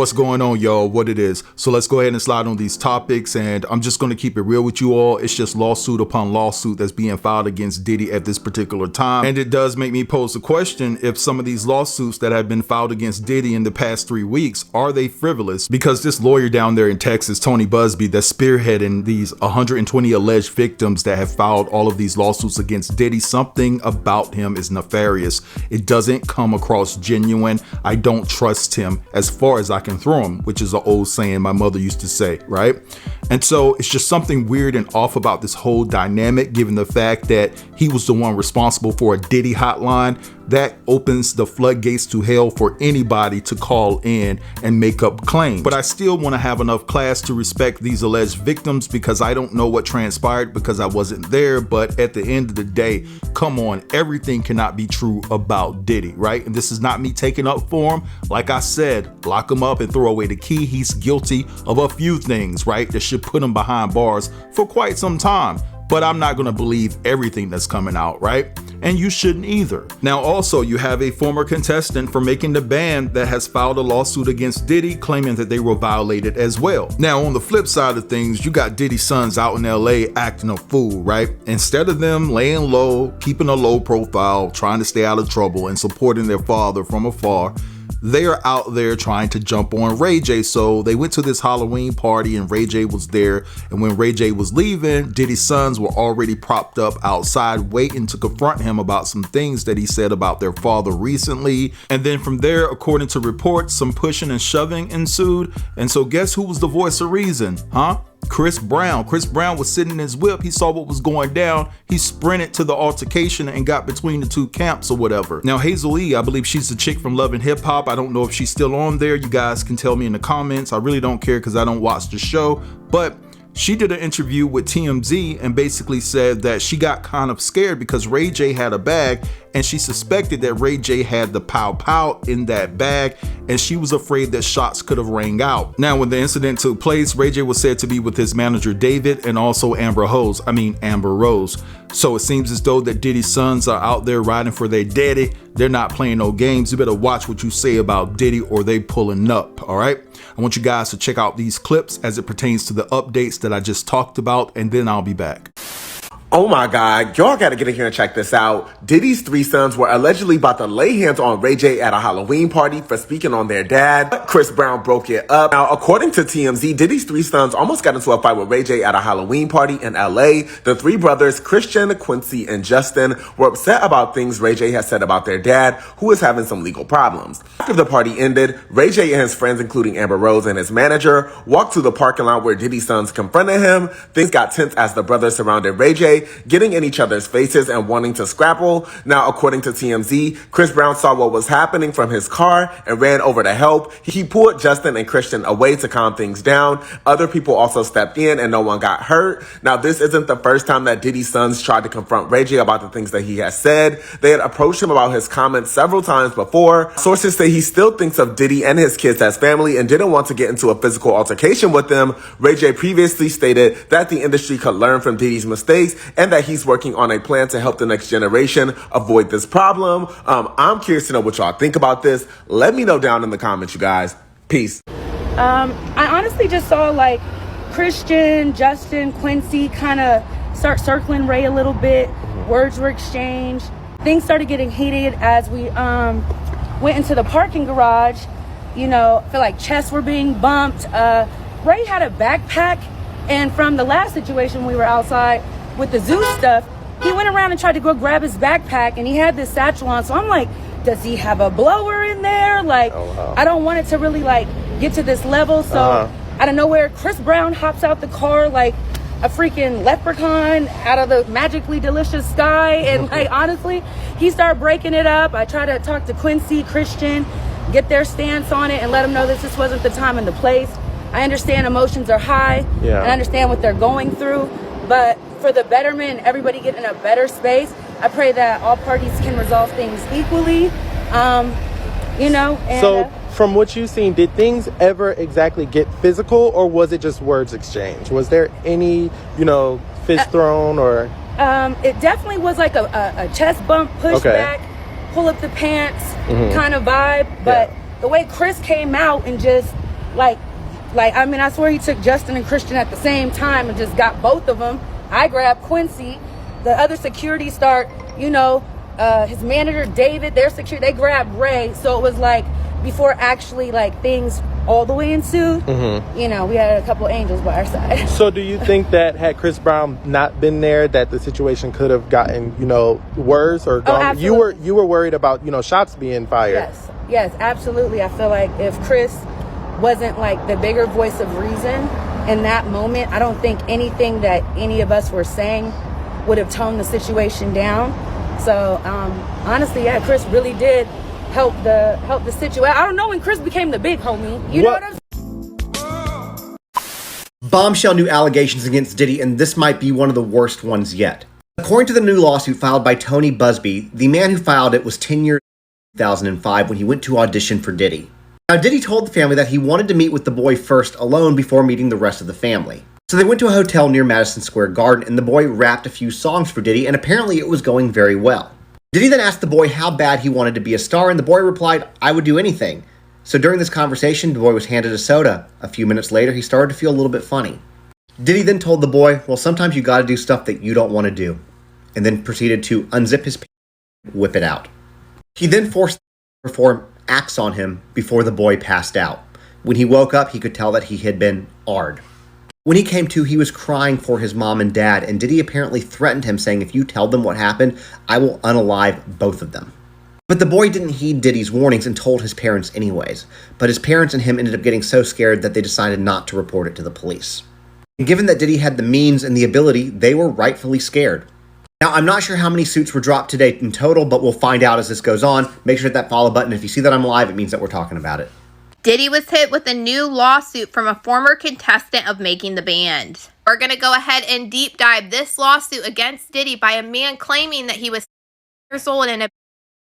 What's going on, y'all? What it is. So let's go ahead and slide on these topics, and I'm just going to keep it real with you all. It's just lawsuit upon lawsuit that's being filed against Diddy at this particular time. And it does make me pose the question, if some of these lawsuits that have been filed against Diddy in the past 3 weeks, are they frivolous? Because this lawyer down there in Texas, Tony Busby, that's spearheading these 120 alleged victims that have filed all of these lawsuits against Diddy, something about him is nefarious. It doesn't come across genuine. I don't trust him as far as I can throw him, which is an old saying my mother used to say, right? And so it's just something weird and off about this whole dynamic, given the fact that he was the one responsible for a Diddy hotline that opens the floodgates to hell for anybody to call in and make up claims. But I still want to have enough class to respect these alleged victims, because I don't know what transpired because I wasn't there. But at the end of the day, come on, everything cannot be true about Diddy, right? And this is not me taking up for him. Like I said, lock him up and throw away the key. He's guilty of a few things, right, that should put him behind bars for quite some time. But I'm not going to believe everything that's coming out, right? And you shouldn't either. Now, also, you have a former contestant for making the band that has filed a lawsuit against Diddy, claiming that they were violated as well. Now, on the flip side of things, you got Diddy's sons out in LA acting a fool, right? Instead of them laying low, keeping a low profile, trying to stay out of trouble and supporting their father from afar, they are out there trying to jump on Ray J. So they went to this Halloween party and Ray J was there. And when Ray J was leaving, Diddy's sons were already propped up outside waiting to confront him about some things that he said about their father recently. And then from there, according to reports, some pushing and shoving ensued. And so guess who was the voice of reason, huh? Chris Brown. Chris Brown was sitting in his whip. He saw what was going down. He sprinted to the altercation and got between the two camps or whatever. Now, Hazel E., I believe she's the chick from Love and Hip Hop. I don't know if she's still on there. You guys can tell me in the comments. I really don't care because I don't watch the show. But she did an interview with TMZ and basically said that she got kind of scared because Ray J had a bag and she suspected that Ray J had the pow in that bag, and she was afraid that shots could have rang out. Now, when the incident took place, Ray J was said to be with his manager David and also Amber Rose. So it seems as though that Diddy's sons are out there riding for their daddy. They're not playing no games. You better watch what you say about Diddy or they pulling up, all right? I want you guys to check out these clips as it pertains to the updates that I just talked about, and then I'll be back. Oh my God, y'all gotta get in here and check this out. Diddy's three sons were allegedly about to lay hands on Ray J at a Halloween party for speaking on their dad. But Chris Brown broke it up. Now, according to TMZ, Diddy's three sons almost got into a fight with Ray J at a Halloween party in LA. The three brothers, Christian, Quincy, and Justin, were upset about things Ray J has said about their dad, who is having some legal problems. After the party ended, Ray J and his friends, including Amber Rose and his manager, walked to the parking lot where Diddy's sons confronted him. Things got tense as the brothers surrounded Ray J, getting in each other's faces and wanting to scrapple. Now, according to TMZ, Chris Brown saw what was happening from his car and ran over to help. He pulled Justin and Christian away to calm things down. Other people also stepped in and no one got hurt. Now, this isn't the first time that Diddy's sons tried to confront Ray J about the things that he has said. They had approached him about his comments several times before. Sources say he still thinks of Diddy and his kids as family and didn't want to get into a physical altercation with them. Ray J previously stated that the industry could learn from Diddy's mistakes and that he's working on a plan to help the next generation avoid this problem. I'm curious to know what y'all think about this. Let me know down in the comments, you guys. Peace. I honestly just saw like Christian, Justin, Quincy kind of start circling Ray a little bit. Words were exchanged. Things started getting heated as we went into the parking garage. You know, I feel like chests were being bumped. Ray had a backpack, and from the last situation we were outside with the zoo stuff, he went around and tried to go grab his backpack, and he had this satchel on. So I'm like, does he have a blower in there? Like, oh, wow. I don't want it to really like get to this level. So out of nowhere, Chris Brown hops out the car like a freaking leprechaun out of the magically delicious sky. And like, honestly, he started breaking it up. I tried to talk to Quincy, Christian, get their stance on it and let them know that this wasn't the time and the place. I understand emotions are high. Yeah. I understand what they're going through, but for the betterment and everybody get in a better space, I pray that all parties can resolve things equally. You know, and, so from what you've seen, did things ever exactly get physical, or was it just words exchanged? Was there any, you know, fist thrown or? It definitely was like a chest bump, push back, pull up the pants kind of vibe. But the way Chris came out and just Like, I mean, I swear he took Justin and Christian at the same time and just got both of them. I grabbed Quincy. The other security start, you know, his manager, David, their security, they grabbed Ray. So it was like, before actually, like, things all the way ensued, you know, we had a couple angels by our side. So do you think that had Chris Brown not been there, that the situation could have gotten, you know, worse or gone? Absolutely. You were worried about, you know, shots being fired. Yes, absolutely. I feel like if Chris wasn't like the bigger voice of reason in that moment, I don't think anything that any of us were saying would have toned the situation down. So honestly, yeah, Chris really did help the situation. I don't know when Chris became the big homie. You know what I'm saying? Bombshell new allegations against Diddy, and this might be one of the worst ones yet. According to the new lawsuit filed by Tony Busby, the man who filed it was 10 years in 2005 when he went to audition for Diddy. Now, Diddy told the family that he wanted to meet with the boy first alone before meeting the rest of the family. So they went to a hotel near Madison Square Garden, and the boy rapped a few songs for Diddy, and apparently it was going very well. Diddy then asked the boy how bad he wanted to be a star, and the boy replied, "I would do anything." So during this conversation, the boy was handed a soda. A few minutes later, he started to feel a little bit funny. Diddy then told the boy, "Well, sometimes you gotta do stuff that you don't want to do," and then proceeded to unzip his pants and whip it out. He then forced him to perform acts on him before the boy passed out. When he woke up, he could tell that he had been AR'd. When he came to, he was crying for his mom and dad, and Diddy apparently threatened him, saying, "If you tell them what happened, I will unalive both of them." But the boy didn't heed Diddy's warnings and told his parents anyways. But his parents and him ended up getting so scared that they decided not to report it to the police. And given that Diddy had the means and the ability, they were rightfully scared. Now, I'm not sure how many suits were dropped today in total, but we'll find out as this goes on. Make sure to hit that follow button. If you see that I'm live, it means that we're talking about it. Diddy was hit with a new lawsuit from a former contestant of Making the Band. We're going to go ahead and deep dive this lawsuit against Diddy by a man claiming that he was 6 years old and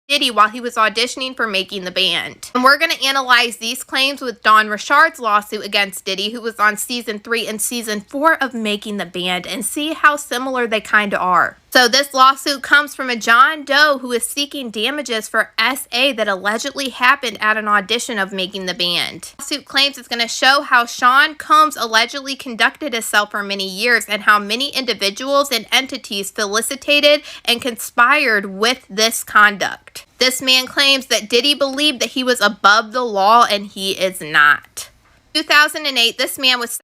Diddy while he was auditioning for Making the Band. And we're going to analyze these claims with Don Richard's lawsuit against Diddy, who was on season 3 and season 4 of Making the Band, and see how similar they kind of are. So this lawsuit comes from a John Doe who is seeking damages for SA that allegedly happened at an audition of Making the Band. The lawsuit claims it's going to show how Sean Combs allegedly conducted himself for many years and how many individuals and entities felicitated and conspired with this conduct. This man claims that Diddy believed that he was above the law and he is not. In 2008, this man was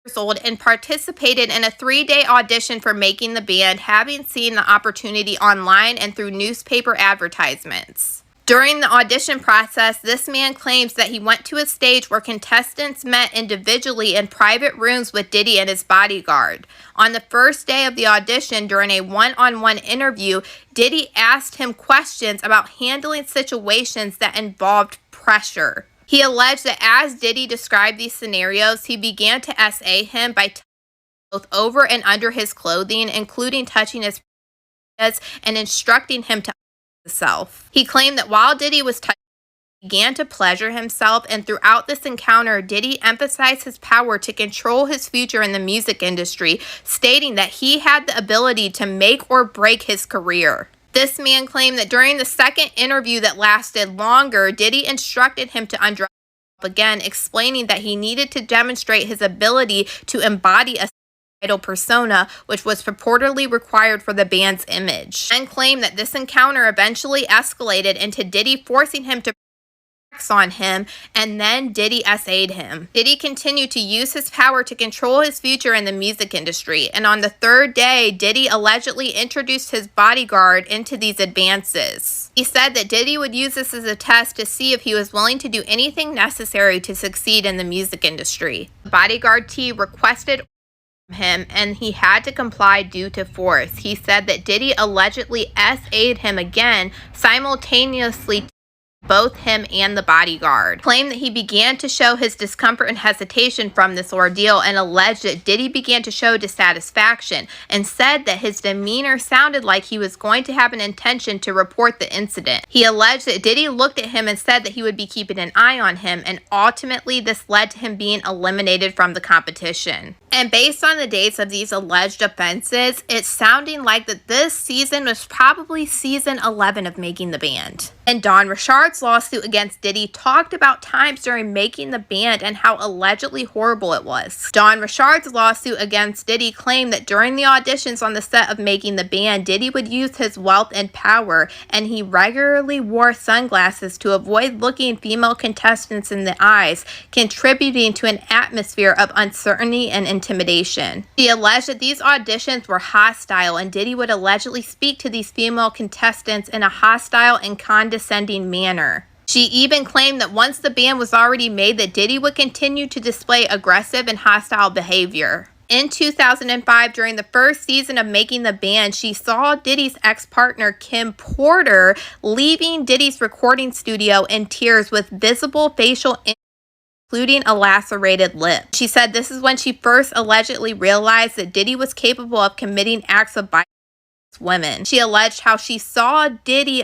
years old and participated in a 3-day audition for Making the Band, having seen the opportunity online and through newspaper advertisements. During the audition process, this man claims that he went to a stage where contestants met individually in private rooms with Diddy and his bodyguard. On the first day of the audition, during a one-on-one interview, Diddy asked him questions about handling situations that involved pressure. He alleged that as Diddy described these scenarios, he began to SA him by touching both over and under his clothing, including touching his and instructing him to himself. He claimed that while Diddy was touching, he began to pleasure himself, and throughout this encounter, Diddy emphasized his power to control his future in the music industry, stating that he had the ability to make or break his career. This man claimed that during the second interview that lasted longer, Diddy instructed him to undress himself again, explaining that he needed to demonstrate his ability to embody a idol persona, which was purportedly required for the band's image, and claimed that this encounter eventually escalated into Diddy forcing him to on him, and then Diddy SA'd him. Diddy continued to use his power to control his future in the music industry, and on the third day, Diddy allegedly introduced his bodyguard into these advances. He said that Diddy would use this as a test to see if he was willing to do anything necessary to succeed in the music industry. The bodyguard T requested him, and he had to comply due to force. He said that Diddy allegedly SA'd him again, simultaneously both him and the bodyguard. Claimed that he began to show his discomfort and hesitation from this ordeal, and alleged that Diddy began to show dissatisfaction, and said that his demeanor sounded like he was going to have an intention to report the incident. He alleged that Diddy looked at him and said that he would be keeping an eye on him, and ultimately this led to him being eliminated from the competition. And based on the dates of these alleged offenses, it's sounding like that this season was probably season 11 of Making the Band. In Don Richard's Richard's lawsuit against Diddy talked about times during making the band and how allegedly horrible it was. Don Richard's lawsuit against Diddy claimed that during the auditions on the set of Making the Band, Diddy would use his wealth and power, and he regularly wore sunglasses to avoid looking female contestants in the eyes, contributing to an atmosphere of uncertainty and intimidation. She alleged that these auditions were hostile, and Diddy would allegedly speak to these female contestants in a hostile and condescending manner. She even claimed that once the band was already made, that Diddy would continue to display aggressive and hostile behavior. In 2005, during the first season of Making the Band, she saw Diddy's ex-partner Kim Porter leaving Diddy's recording studio in tears with visible facial including a lacerated lip. She said this is when she first allegedly realized that Diddy was capable of committing acts of violence against women. She alleged how she saw Diddy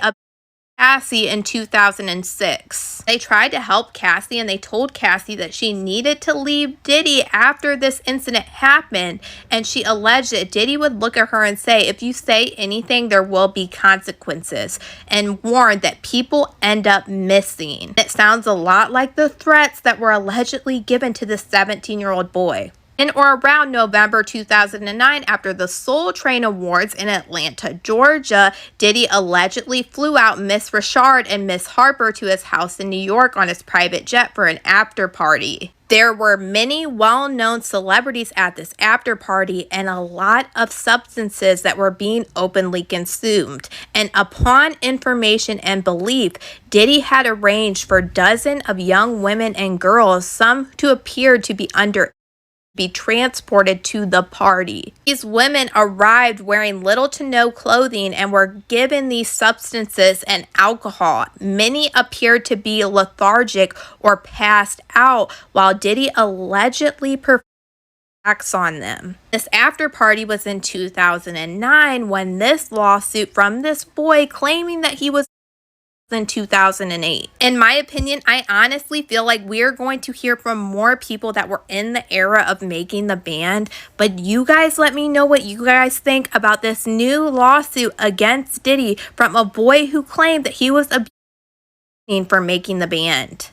Cassie in 2006. They tried to help Cassie, and they told Cassie that she needed to leave Diddy after this incident happened, and she alleged that Diddy would look at her and say, "If you say anything, there will be consequences," and warned that people end up missing. It sounds a lot like the threats that were allegedly given to the 17-year-old boy. In or around November 2009, after the Soul Train Awards in Atlanta, Georgia, Diddy allegedly flew out Miss Richard and Miss Harper to his house in New York on his private jet for an after party. There were many well-known celebrities at this after party and a lot of substances that were being openly consumed. And upon information and belief, Diddy had arranged for dozens of young women and girls, some who appeared to be under be transported to the party. These women arrived wearing little to no clothing and were given these substances and alcohol. Many appeared to be lethargic or passed out, while Diddy allegedly performed acts on them. This after party was in 2009 when this lawsuit from this boy claiming that he was in 2008. In my opinion, I honestly feel like we're going to hear from more people that were in the era of Making the Band, but you guys let me know what you guys think about this new lawsuit against Diddy from a boy who claimed that he was abused for Making the Band.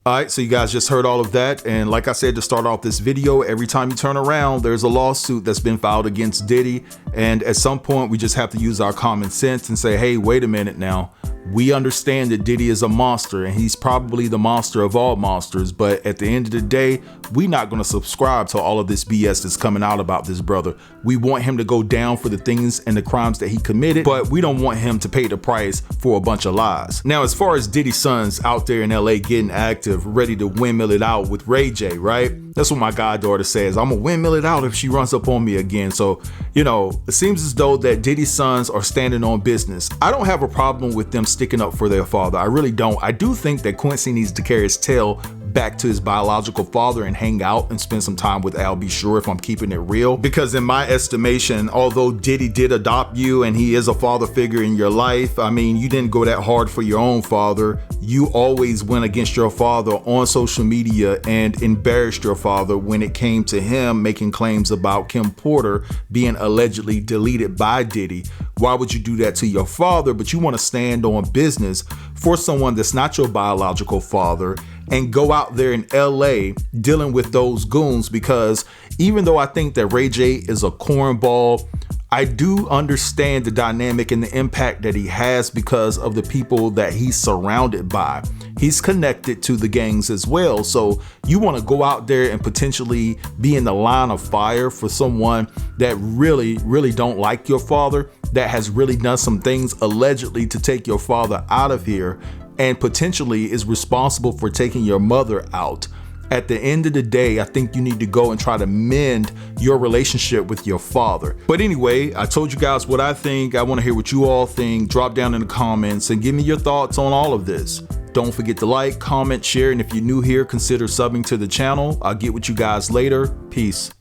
Alright, so you guys just heard all of that, and like I said to start off this video, every time you turn around, there's a lawsuit that's been filed against Diddy, and at some point we just have to use our common sense and say, hey, wait a minute now. We understand that Diddy is a monster, and he's probably the monster of all monsters, but at the end of the day, we're not going to subscribe to all of this BS that's coming out about this brother. We want him to go down for the things and the crimes that he committed, but we don't want him to pay the price for a bunch of lies. Now, as far as Diddy's sons out there in LA getting active, ready to windmill it out with Ray J, right? That's what my goddaughter says. I'm gonna windmill it out if she runs up on me again. So, you know, it seems as though that Diddy's sons are standing on business. I don't have a problem with them sticking up for their father. I really don't. I do think that Quincy needs to carry his tail back to his biological father and hang out and spend some time with Al B. Sure, if I'm keeping it real. Because in my estimation, although Diddy did adopt you and he is a father figure in your life, I mean, you didn't go that hard for your own father. You always went against your father on social media and embarrassed your father when it came to him making claims about Kim Porter being allegedly deleted by Diddy. Why would you do that to your father? But you want to stand on business for someone that's not your biological father and go out there in LA dealing with those goons, because even though I think that Ray J is a cornball, I do understand the dynamic and the impact that he has because of the people that he's surrounded by. He's connected to the gangs as well. So you want to go out there and potentially be in the line of fire for someone that really don't like your father, that has really done some things allegedly to take your father out of here, and potentially is responsible for taking your mother out. At the end of the day, I think you need to go and try to mend your relationship with your father. But anyway, I told you guys what I think. I want to hear what you all think. Drop down in the comments and give me your thoughts on all of this. Don't forget to like, comment, share, and if you're new here, consider subbing to the channel. I'll get with you guys later. Peace.